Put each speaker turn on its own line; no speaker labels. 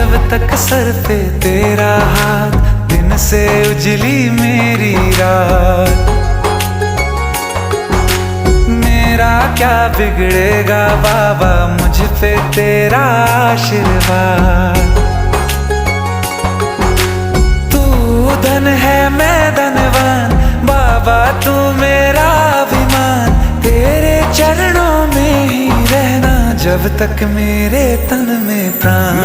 जब तक सर पे तेरा हाथ, दिन से उजली मेरी रात। मेरा क्या बिगड़ेगा बाबा, मुझ पे तेरा आशीर्वाद। तू धन है मैं धनवान, बाबा तू मेरा अभिमान। तेरे चरणों में ही रहना जब तक मेरे तन में प्राण।